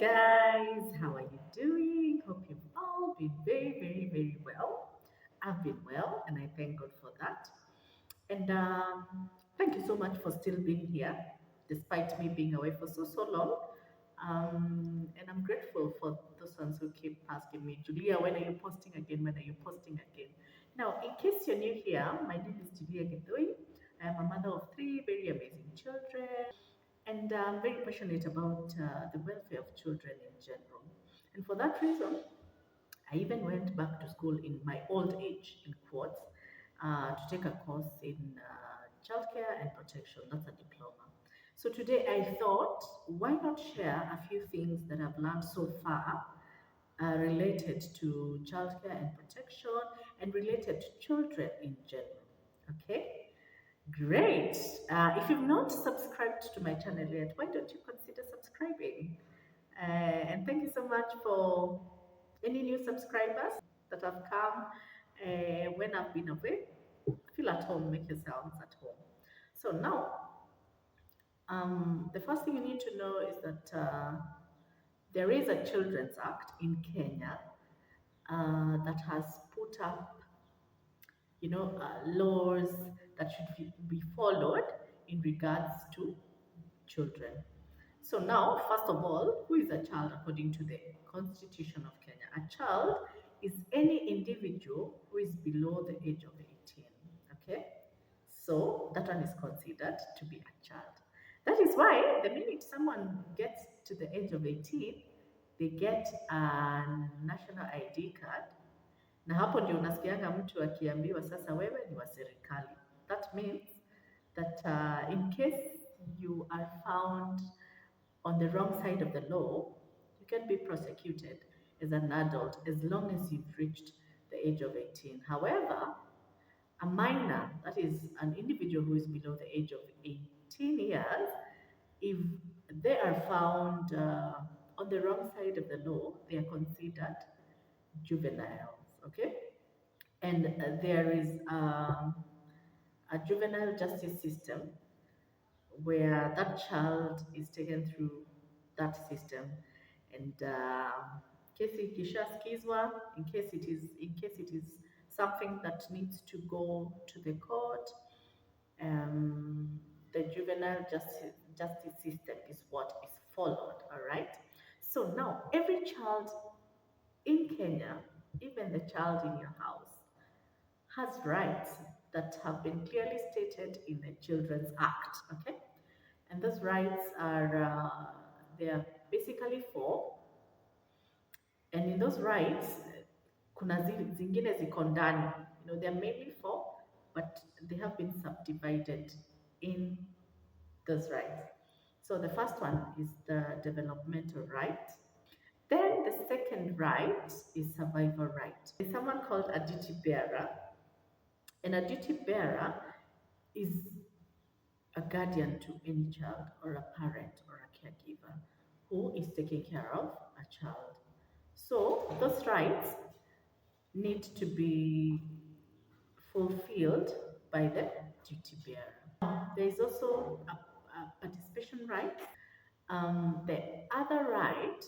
guys, how are you doing? Hope you've all been very well. I've been well, and I thank God for that. And thank you so much for still being here, despite me being away for so long. And I'm grateful for those ones who keep asking me, Julia, when are you posting again? When are you posting again? Now, in case you're new here, my name is Julia Gedoi. I am a mother of three very amazing children, and I'm very passionate about the welfare of children in general. And for that reason, I even went back to school in my old age, in quotes, to take a course in childcare and protection. That's a diploma. So today I thought, why not share a few things that I've learned so far related to childcare and protection and related to children in general. Okay? Great. If you've not subscribed to my channel yet, why don't you consider subscribing? And thank you so much for any new subscribers that have come when I've been away. Feel at home, make yourselves at home. So now, the first thing you need to know is that there is a Children's Act in Kenya that has put up laws that should be followed in regards to children. So now, first of all, who is a child according to the Constitution of Kenya? A child is any individual who is below the age of 18. Okay? So that one is considered to be a child. That is why the minute someone gets to the age of 18, they get a national ID card. Na hapo ndio unasikianga mtu akiambiwa sasa wewe ni wa serikali. That means that in case you are found on the wrong side of the law, you can be prosecuted as an adult as long as you've reached the age of 18. However, a minor, that is an individual who is below the age of 18 years, if they are found on the wrong side of the law, they are considered juveniles, okay? And there is a juvenile justice system where that child is taken through that system, and kesi ikishasikizwa, in case it is something that needs to go to the court, the juvenile justice system is what is followed. All right. So now every child in Kenya, even the child in your house, has rights that have been clearly stated in the Children's Act. Okay. And those rights are they are basically four, and in those rights kuna zingine ziko ndani, they are mainly four, but they have been subdivided in those rights. So the first one is the developmental right. Then the second right is survival right. There's someone called a duty bearer, and a duty bearer is a guardian to any child or a parent or a caregiver who is taking care of a child. So those rights need to be fulfilled by the duty bearer. There is also a participation right. The other right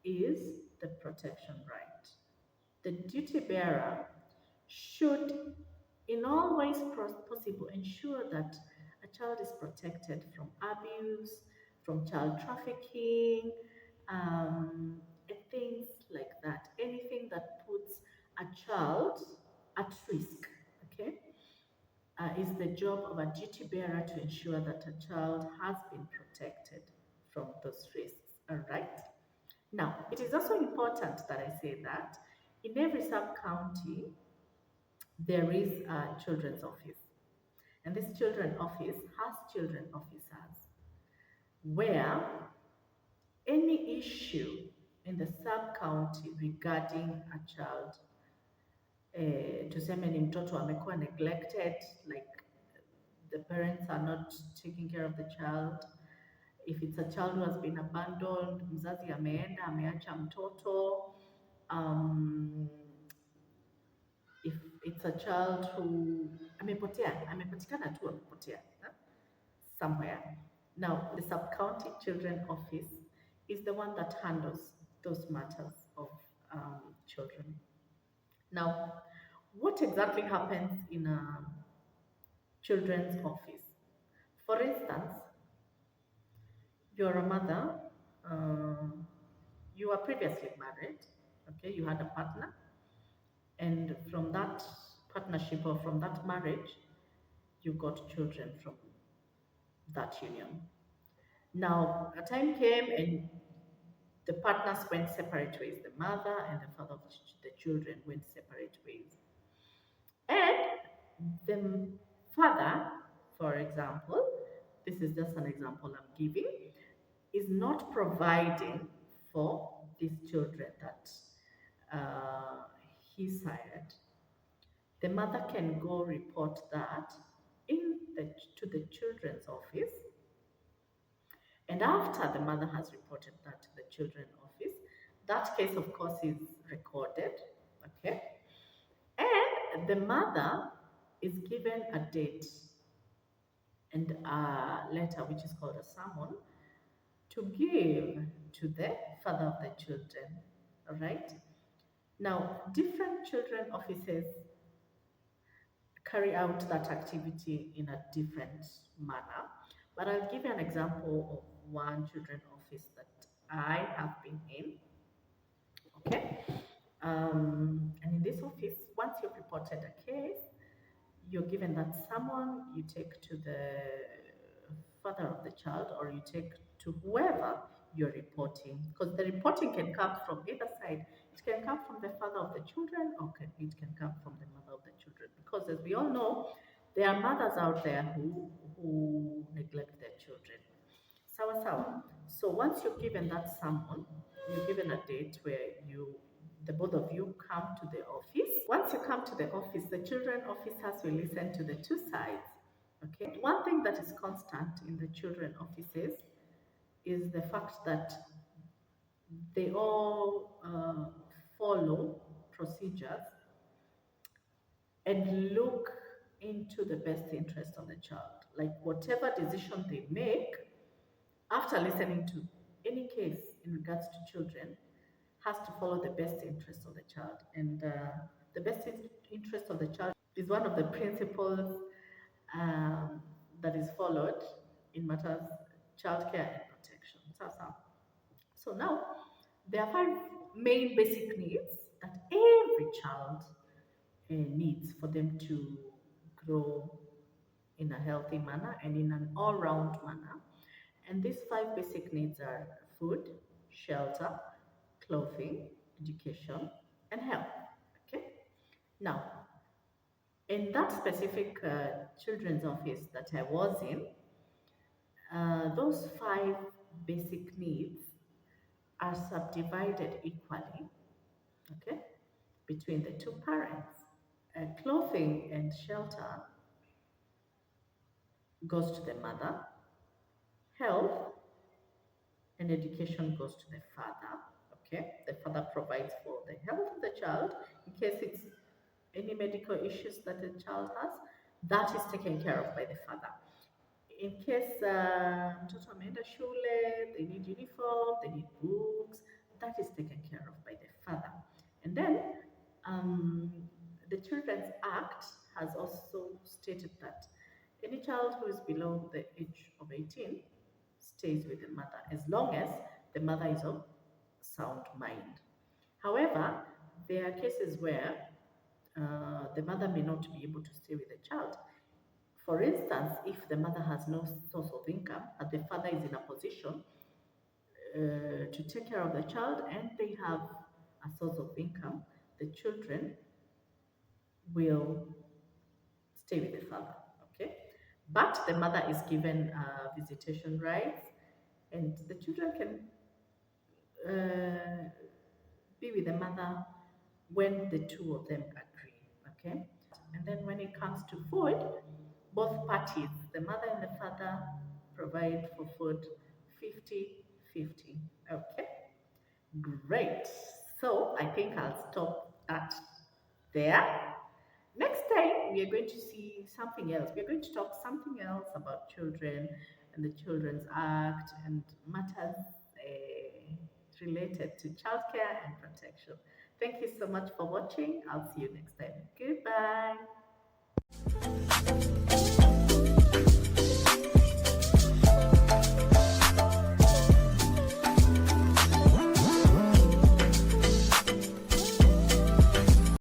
is the protection right. The duty bearer should, in all ways possible, ensure that a child is protected from abuse, from child trafficking, and things like that. Anything that puts a child at risk, okay, is the job of a duty bearer to ensure that a child has been protected from those risks. All right. Now, it is also important that I say that in every sub-county, there is a children's office. And this children's office has children officers where any issue in the sub-county regarding a child, tuseme ni mtoto amekuwa neglected, like the parents are not taking care of the child. If it's a child who has been abandoned, mzazi ameenda, ameacha mtoto. If it's a child who amepatikana tu amepotea somewhere. Now, the sub-county children office is the one that handles those matters of children. Now, what exactly happens in a children's office? For instance, you're a mother, uh, you were previously married, okay, you had a partner, and from that partnership or from that marriage, you got children from that union. Now, a time came and the partners went separate ways. The mother and the father of the children went separate ways. And the father, for example, this is just an example I'm giving, is not providing for these children that he sired. The mother can go report that to the children's office, and after the mother has reported that to the children's office, that case, of course, is recorded, okay? And the mother is given a date and a letter, which is called a summon, to give to the father of the children, all right? Now, different children offices carry out that activity in a different manner, but I'll give you an example of one children office that I have been in, okay? And in this office, once you've reported a case, you're given that someone you take to the father of the child or you take to whoever you're reporting, because the reporting can come from either side. It can come from the father of the children or it can come from the mother of the children, because as we all know, there are mothers out there who neglect their children. Sawa sawa. So once you're given that someone, you're given a date where the both of you come to the office. Once you come to the office, the children officers will listen to the two sides. Okay. One thing that is constant in the children offices is the fact that they all follow procedures and look into the best interest of the child. Like whatever decision they make, after listening to any case in regards to children, has to follow the best interest of the child. And the best interest of the child is one of the principles that is followed in matters childcare and protection. So now, there are five main basic needs that every child needs for them to grow in a healthy manner and in an all-round manner. And these five basic needs are food, shelter, clothing, education, and health. Okay. Now, in that specific children's office that I was in, those five basic needs are subdivided equally, okay, between the two parents. Clothing and shelter goes to the mother, health and education goes to the father. Okay, the father provides for the health of the child in case it's any medical issues that the child has. That is taken care of by the father. In case mtoto ameenda shule, they need uniform, they need books, that is taken care of by the father. And then um, the Children's Act has also stated that any child who is below the age of 18 stays with the mother as long as the mother is of sound mind. However, there are cases where the mother may not be able to stay with the child. For instance, if the mother has no source of income and the father is in a position to take care of the child and they have a source of income, the children will stay with the father. Okay, but the mother is given visitation rights, and the children can be with the mother when the two of them agree. Okay, and then when it comes to food, both parties, the mother and the father, provide for food 50-50. Okay, great. So I think I'll stop that there. Next time, we are going to see something else. We are going to talk something else about children and the Children's Act and matters related to childcare and protection. Thank you so much for watching. I'll see you next time. Goodbye.